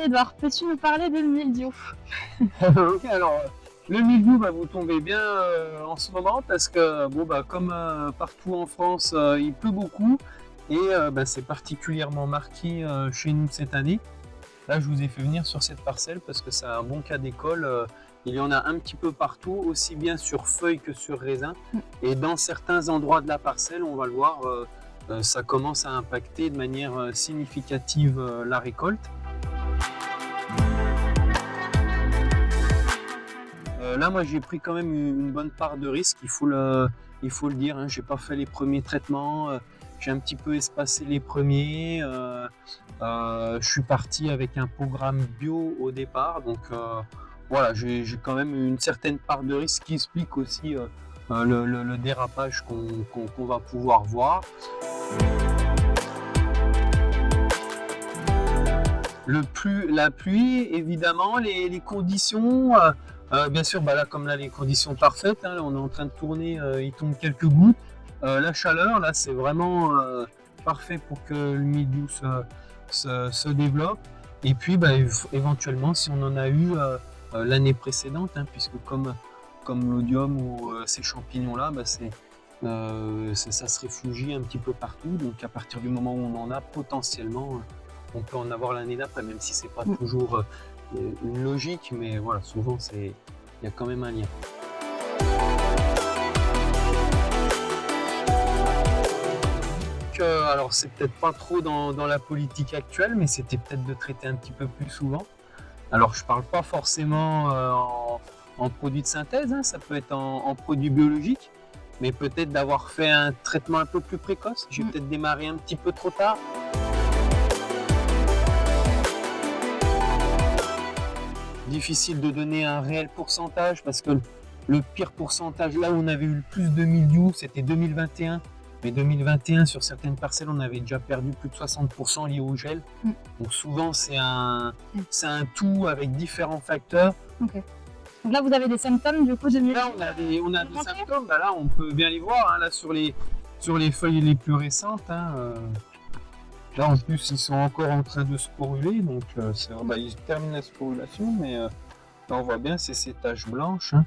Edouard, peux-tu nous parler de mildiou? Ok, alors le mildiou, vous tombez bien en ce moment parce que bon, comme partout en France, il pleut beaucoup et c'est particulièrement marqué chez nous cette année. Là, je vous ai fait venir sur cette parcelle parce que c'est un bon cas d'école. Il y en a un petit peu partout, aussi bien sur feuilles que sur raisin. Et dans certains endroits de la parcelle, on va le voir, ça commence à impacter de manière significative la récolte. Là, moi, j'ai pris quand même une bonne part de risque, il faut le dire. Hein. J'ai pas fait les premiers traitements, j'ai un petit peu espacé les premiers. Je suis parti avec un programme bio au départ, donc voilà, j'ai quand même une certaine part de risque qui explique aussi le dérapage qu'on va pouvoir voir. La pluie, évidemment, les conditions, bien sûr, là, comme là, les conditions parfaites, hein, là, on est en train de tourner, il tombe quelques gouttes. La chaleur, là, c'est vraiment parfait pour que le mildiou se développe. Et puis, éventuellement, si on en a eu l'année précédente, hein, puisque comme l'odium ou ces champignons-là, ça se réfugie un petit peu partout. Donc, à partir du moment où on en a, potentiellement, on peut en avoir l'année d'après, même si c'est pas toujours une logique, mais voilà, souvent il y a quand même un lien. Alors c'est peut-être pas trop dans la politique actuelle, mais c'était peut-être de traiter un petit peu plus souvent. Alors je parle pas forcément en produits de synthèse, hein, ça peut être en produits biologiques, mais peut-être d'avoir fait un traitement un peu plus précoce. J'ai peut-être démarré un petit peu trop tard. Difficile de donner un réel pourcentage parce que le pire pourcentage, là où on avait eu le plus de mildiou, c'était 2021. Mais 2021, sur certaines parcelles, on avait déjà perdu plus de 60% lié au gel. Donc souvent, c'est un tout avec différents facteurs. Okay. Donc là, vous avez des symptômes du coup de mildiou? Là, on a des symptômes. Là, on peut bien les voir hein, là, sur les feuilles les plus récentes. Hein, Là, en plus, ils sont encore en train de sporuler, donc ils terminent la sporulation, mais là, on voit bien, c'est ces taches blanches. Hein.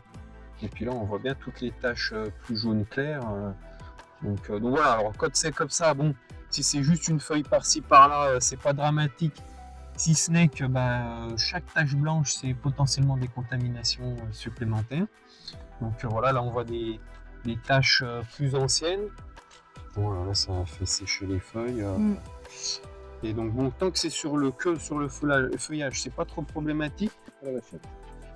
Et puis là, on voit bien toutes les taches plus jaune clair. Donc voilà, alors quand c'est comme ça, bon, si c'est juste une feuille par-ci par-là, c'est pas dramatique. Si ce n'est que chaque tache blanche, c'est potentiellement des contaminations supplémentaires. Donc voilà, là, on voit des taches plus anciennes. Bon, là, ça a fait sécher les feuilles. Et donc bon, tant que c'est sur le feuillage, c'est pas trop problématique.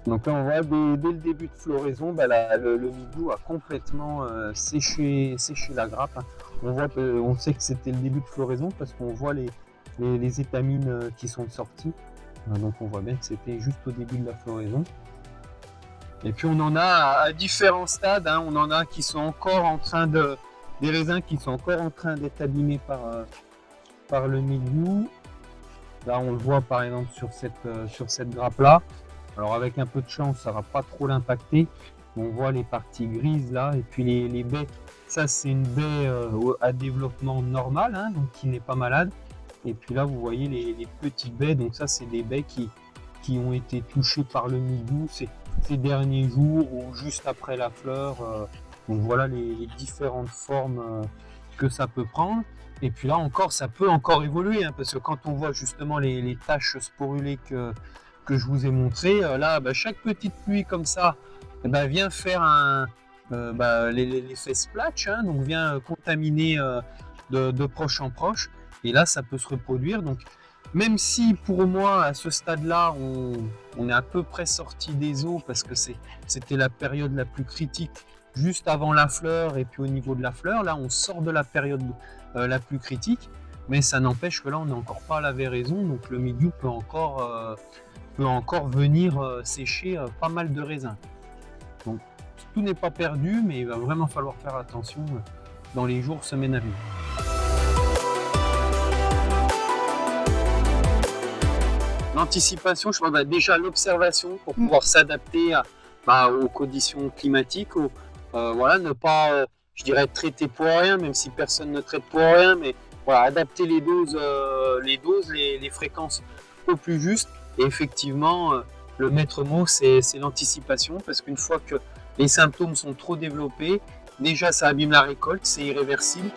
Donc là on voit dès le début de floraison, le mildiou a complètement séché la grappe. On sait que c'était le début de floraison parce qu'on voit les étamines qui sont sorties. Donc on voit bien que c'était juste au début de la floraison. Et puis on en a à différents stades, hein. On en a qui sont encore en train des raisins qui sont encore en train d'être abîmés par le mildiou. Là on le voit par exemple sur cette grappe là. Alors avec un peu de chance ça va pas trop l'impacter. On voit les parties grises là et puis les baies. Ça c'est une baie à développement normal, hein, donc qui n'est pas malade. Et puis là vous voyez les petites baies, donc ça c'est des baies qui ont été touchées par le mildiou ces derniers jours ou juste après la fleur. Donc voilà les différentes formes que ça peut prendre. Et puis là encore, ça peut encore évoluer, hein, parce que quand on voit justement les taches sporulées que je vous ai montrées, là, chaque petite pluie comme ça vient faire l'effet splash, hein, donc vient contaminer de proche en proche. Et là, ça peut se reproduire. Donc, même si pour moi, à ce stade-là, on est à peu près sorti des eaux, parce que c'était la période la plus critique juste avant la fleur et puis au niveau de la fleur, là on sort de la période la plus critique, mais ça n'empêche que là on n'est encore pas à la véraison, donc le mildiou peut encore venir sécher pas mal de raisins. Donc tout n'est pas perdu, mais il va vraiment falloir faire attention dans les jours, semaines à venir. L'anticipation, je crois déjà l'observation pour pouvoir s'adapter aux conditions climatiques. Voilà, ne pas, je dirais, traiter pour rien, même si personne ne traite pour rien, mais voilà, adapter les doses, les fréquences au plus juste. Et effectivement, le maître mot, c'est l'anticipation, parce qu'une fois que les symptômes sont trop développés, déjà ça abîme la récolte, c'est irréversible.